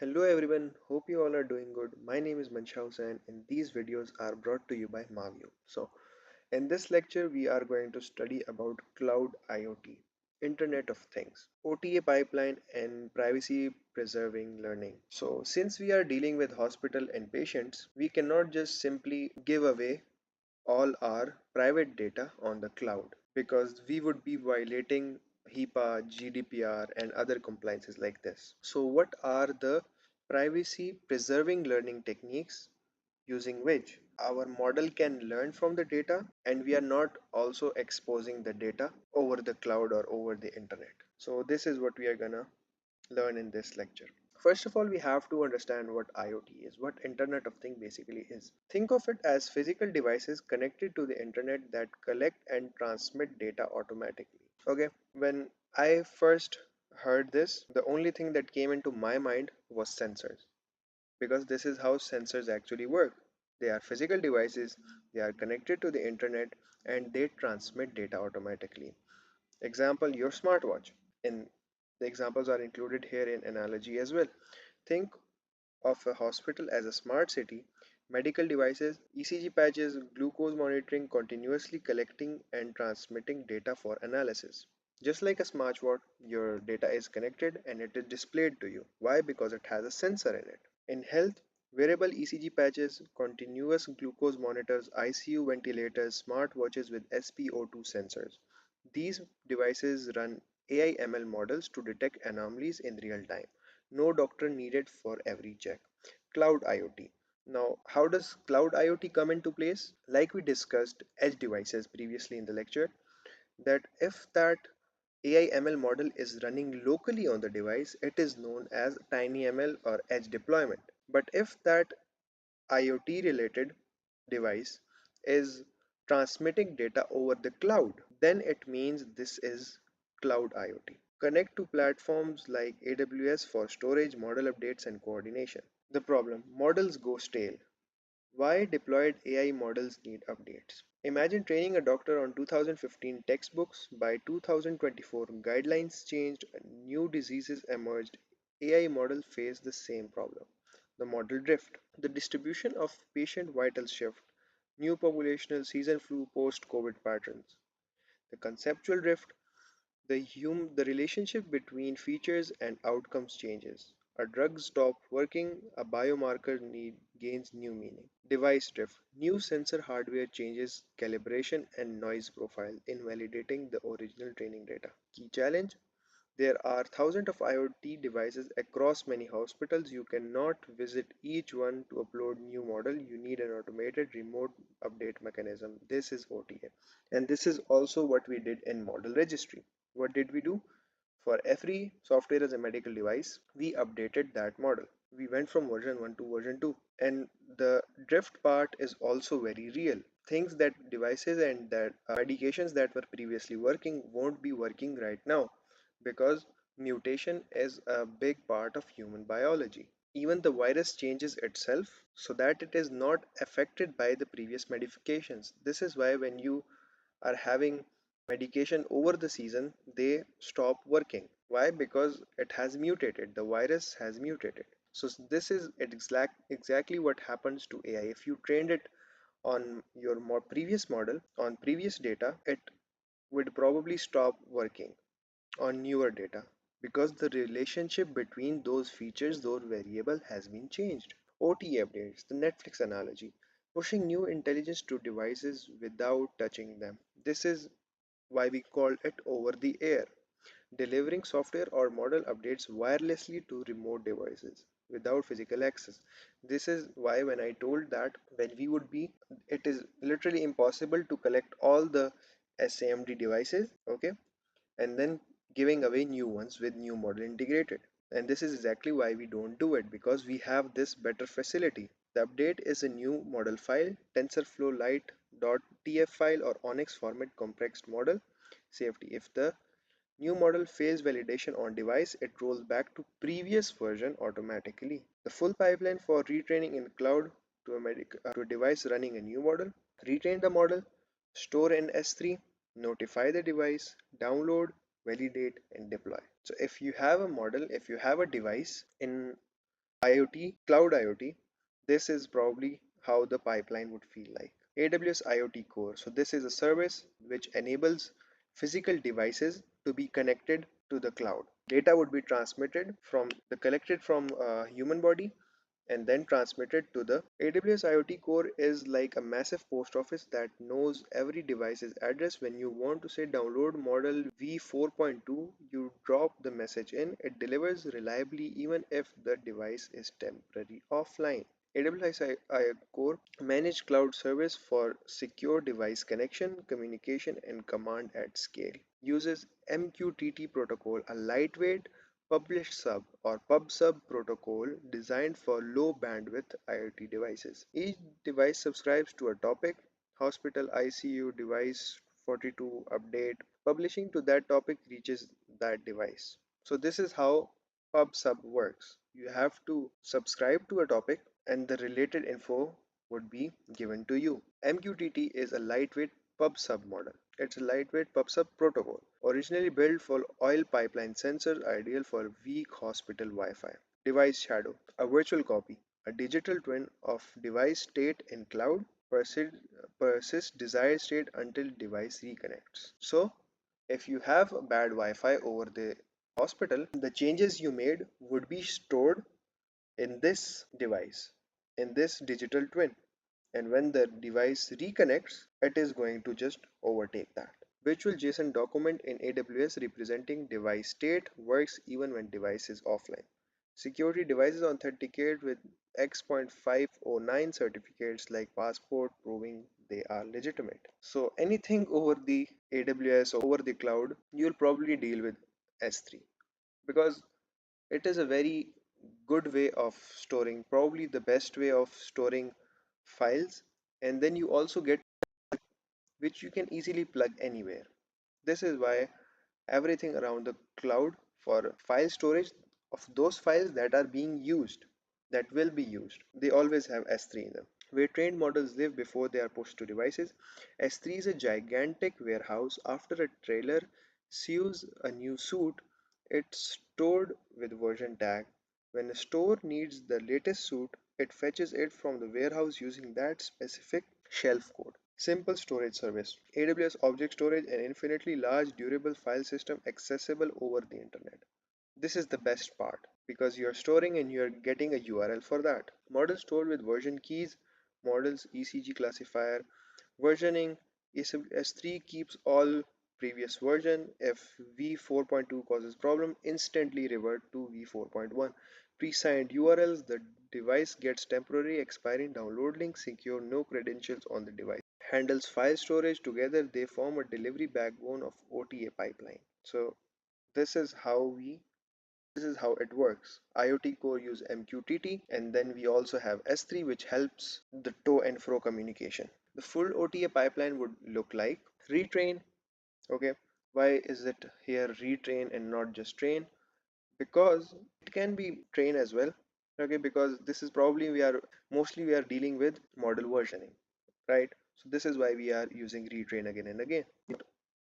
Hello everyone, hope you all are doing good. My name is Mansha Hussain and these videos are brought to you by Mavio. In this lecture we are going to study about Cloud IoT, Internet of Things, OTA pipeline and privacy preserving learning. So since we are dealing with hospital and patients, we cannot just simply give away all our private data on the cloud because we would be violating HIPAA, GDPR, and other compliances like this. So, what are the privacy preserving learning techniques using which our model can learn from the data and we are not also exposing the data over the cloud or over the internet? So, this is what we are gonna learn in this lecture. First of all, we have to understand what IoT is, what Internet of Things basically is. Think of it as physical devices connected to the internet that collect and transmit data automatically. Okay, when I first heard this, the only thing that came into my mind was sensors because this is how sensors actually work. They are physical devices, they are connected to the internet, and they transmit data automatically. Example, your smartwatch. In the examples are included here in analogy as well. Think of a hospital as a smart city, medical devices, ECG patches, glucose monitoring, continuously collecting and transmitting data for analysis. Just like a smartwatch, your data is connected and it is displayed to you. Why? Because it has a sensor in it. In health, wearable ECG patches, continuous glucose monitors, ICU ventilators, smart watches with SpO2 sensors. These devices run AI ML models to detect anomalies in real time. No doctor needed for every check. Cloud IoT. Now, how does Cloud IoT come into place? Like we discussed edge devices previously in the lecture, that if that AI ML model is running locally on the device, it is known as TinyML or edge deployment. But if that IoT related device is transmitting data over the cloud, then it means this is Cloud IoT. Connect to platforms like AWS for storage, model updates, and coordination. The problem, models go stale. Why deployed AI models need updates? Imagine training a doctor on 2015 textbooks. By 2024, guidelines changed, new diseases emerged. AI models face the same problem. The model drift. The distribution of patient vitals shift. New populational season flu post COVID patterns. The conceptual drift. The relationship between features and outcomes changes. A drug stops working, a biomarker need gains new meaning. Device drift. New sensor hardware changes calibration and noise profile, invalidating the original training data. Key challenge, there are thousands of IoT devices across many hospitals. You cannot visit each one to upload new model. You need an automated remote update mechanism. This is OTA. And this is also what we did in model registry. What did we do? For every software as a medical device, we updated that model. We went from version 1 to version 2. And the drift part is also very real. Things that devices and that medications that were previously working won't be working right now because mutation is a big part of human biology. Even the virus changes itself so that it is not affected by the previous modifications. This is why when you are having medication over the season, they stop working. Why? Because it has mutated, the virus has mutated. So this is exactly what happens to AI. If you trained it on your more previous model, on previous data, it would probably stop working on newer data because the relationship between those features, those variable has been changed. OT updates, the Netflix analogy, pushing new intelligence to devices without touching them. This is why we call it over the air, delivering software or model updates wirelessly to remote devices without physical access. This is why when I told that when we would be, it is literally impossible to collect all the SAMD devices, okay, and then giving away new ones with new model integrated. And this is exactly why we don't do it, because we have this better facility. The update is a new model file, TensorFlow Lite.tf file or Onyx format compressed model. Safety, if the new model fails validation on device, it rolls back to previous version automatically. The full pipeline for retraining in cloud to to a device running a new model. Retrain the model, store in S3, notify the device, download, validate, and deploy. So if you have a model, if you have a device in IoT, Cloud IoT, this is probably how the pipeline would feel like. AWS IoT Core. So this is a service which enables physical devices to be connected to the cloud. Data would be transmitted from the collected from a human body and then transmitted to the AWS IoT Core is like a massive post office that knows every device's address. When you want to say download model V4.2, you drop the message in, it delivers reliably even if the device is temporarily offline. AWS IoT Core manage cloud service for secure device connection, communication, and command at scale. Uses MQTT protocol, a lightweight publish sub or pub sub protocol designed for low bandwidth IoT devices. Each device subscribes to a topic, hospital ICU device 42 update. Publishing to that topic reaches that device. So this is how pub sub works. You have to subscribe to a topic and the related info would be given to you. MQTT is a lightweight pub-sub model. It's a lightweight pub-sub protocol, originally built for oil pipeline sensors, ideal for weak hospital Wi-Fi. Device shadow, a virtual copy, a digital twin of device state in cloud, persists desired state until device reconnects. So, if you have a bad Wi-Fi over the hospital, the changes you made would be stored in this device, in this digital twin. And when the device reconnects, it is going to just overtake that. Virtual JSON document in AWS representing device state works even when device is offline. Security devices authenticate with X.509 certificates like passport proving they are legitimate. So anything over the AWS or over the cloud, you'll probably deal with S3 because it is a very good way of storing, probably the best way of storing files, and then you also get which you can easily plug anywhere. This is why everything around the cloud for file storage of those files that are being used, that will be used, they always have S3 in them. Where trained models live before they are pushed to devices, S3 is a gigantic warehouse. After a trailer sews a new suit, it's stored with version tag. When a store needs the latest suit, it fetches it from the warehouse using that specific shelf code. Simple storage service. AWS Object Storage, an infinitely large durable file system accessible over the internet. This is the best part because you're storing and you're getting a URL for that. Model stored with version keys, models ECG classifier, versioning. S3 keeps all previous version. If v4.2 causes problem, instantly revert to v4.1. Pre-signed URLs, the device gets temporary expiring download link, secure no credentials on the device. Handles file storage together, they form a delivery backbone of OTA pipeline. So this is how we this is how it works. IoT Core use MQTT and then we also have S3 which helps the to and fro communication. The full OTA pipeline would look like retrain. Okay, why is it here retrain and not just train? Because it can be train as well. Okay, because this is probably we are dealing with model versioning, right? So this is why we are using retrain again and again.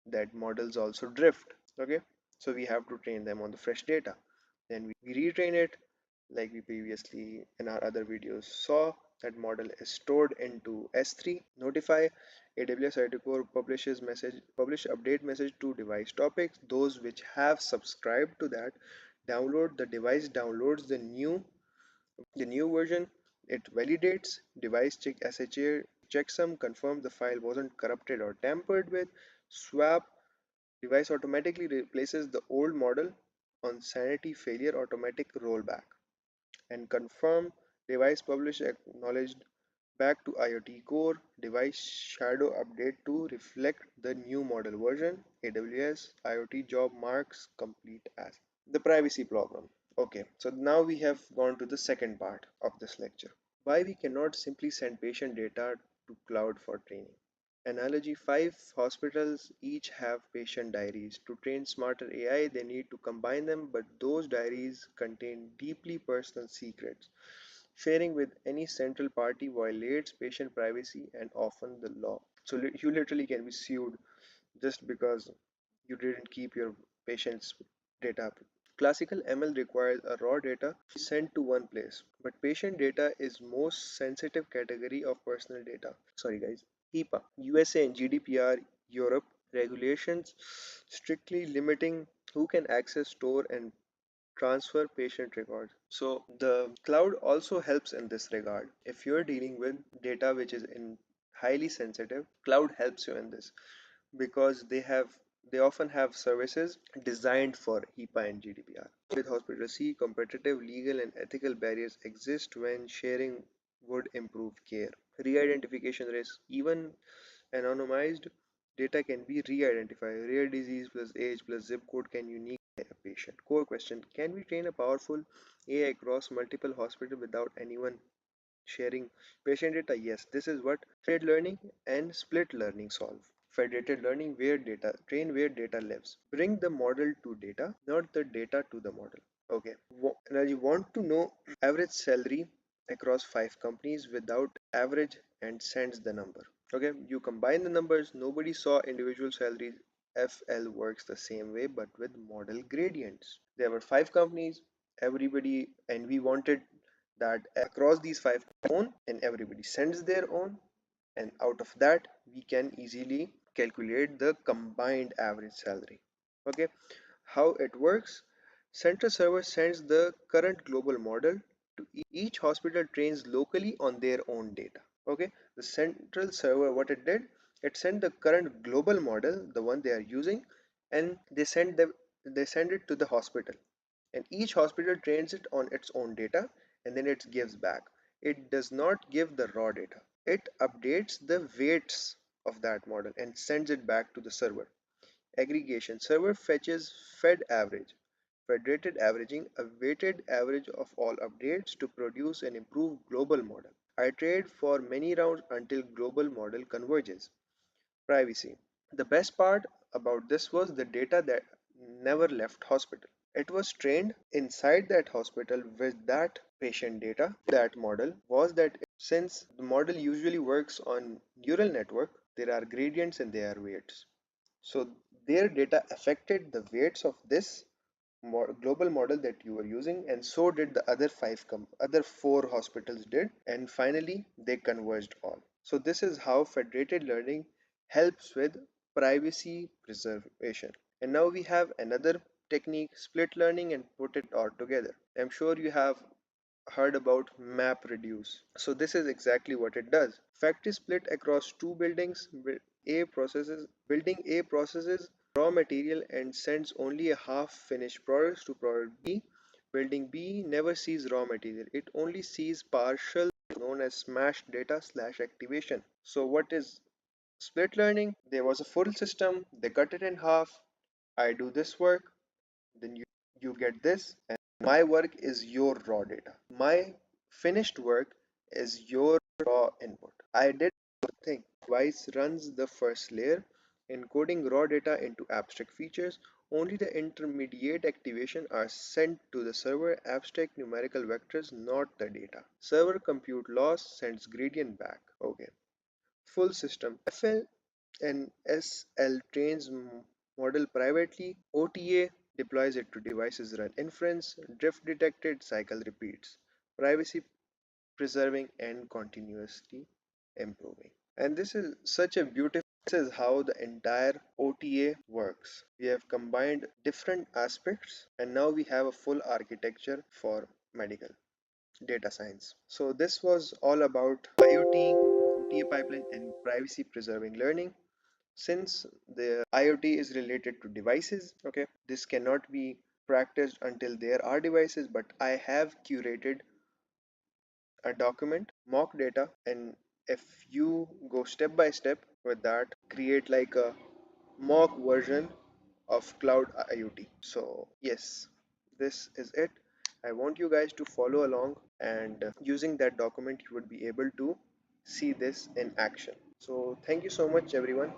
That models also drift. Okay, so we have to train them on the fresh data, then we retrain it like we previously in our other videos saw. That model is stored into S3. Notify. AWS IoT Core publish update message to device topics. Those which have subscribed to that download, the device downloads the new version. It validates device check SHA checksum, confirms the file wasn't corrupted or tampered with. Swap. Device automatically replaces the old model on sanity failure automatic rollback. And confirm. Device publish acknowledged back to IoT Core. Device shadow update to reflect the new model version. AWS IoT job marks complete as. The privacy problem. Okay, so now we have gone to the second part of this lecture. Why we cannot simply send patient data to cloud for training. Analogy: 5 hospitals each have patient diaries. To train smarter AI, they need to combine them, but those diaries contain deeply personal secrets. Sharing with any central party violates patient privacy and often the law. So you literally can be sued just because you didn't keep your patient's data. Classical ML requires a raw data sent to one place, but patient data is most sensitive category of personal data. Sorry guys. HIPAA, USA and GDPR, Europe regulations strictly limiting who can access, store and transfer patient records. So the cloud also helps in this regard. If you're dealing with data which is in highly sensitive, cloud helps you in this because they often have services designed for HIPAA and GDPR. With hospitals see competitive legal and ethical barriers exist when sharing would improve care. Re-identification risk, even anonymized data can be re-identified. Rare disease plus age plus zip code can unique a patient. Core question: can we train a powerful AI across multiple hospitals without anyone sharing patient data? Yes, this is what federated learning and split learning solve. Federated learning where data train where data lives. Bring the model to data, not the data to the model. Okay. Now you want to know average salary across five companies without average and sends the number. Okay, you combine the numbers. Nobody saw individual salaries. FL works the same way but with model gradients. There were five companies, everybody, and we wanted that across these five own, and everybody sends their own, and out of that we can easily calculate the combined average salary. Okay, how it works: central server sends the current global model to each hospital, trains locally on their own data. Okay, the central server, what it did, it sent the current global model, the one they are using, and they send it to the hospital, and each hospital trains it on its own data, and then it gives back. It does not give the raw data. It updates the weights of that model and sends it back to the server. Aggregation: server fetches fed average, federated averaging, a weighted average of all updates to produce an improved global model. Iterate for many rounds until global model converges. Privacy: the best part about this was the data that never left hospital. It was trained inside that hospital with that patient data. That model was that since the model usually works on neural network, there are gradients and there are weights. So their data affected the weights of this global model that you were using, and so did the other four hospitals did, and finally they converged all. So this is how federated learning helps with privacy preservation. And now we have another technique, split learning, and put it all together. I'm sure you have heard about map reduce. So this is exactly what it does. Factory split across two buildings. Building A processes raw material and sends only a half finished product to product B. Building B never sees raw material. It only sees partial, known as smashed data slash activation. So what is split learning? There was a full system. They cut it in half. I do this work, then you get this, and my work is your raw data. My finished work is your raw input. I did the thing. Device runs the first layer, encoding raw data into abstract features. Only the intermediate activation are sent to the server, abstract numerical vectors, not the data. Server compute loss sends gradient back. Okay. Full system. FL and SL trains model privately. OTA deploys it to devices, run inference, drift detected, cycle repeats. Privacy preserving and continuously improving. And this is such a beautiful, this is how the entire OTA works. We have combined different aspects and now we have a full architecture for medical data science. So this was all about IoT, OTA pipeline and privacy preserving learning. Since the IoT is related to devices, okay, this cannot be practiced until there are devices, but I have curated a document, mock data, and if you go step by step with that, create like a mock version of Cloud IoT. So yes, this is it. I want you guys to follow along, and using that document you would be able to see this in action. So thank you so much everyone.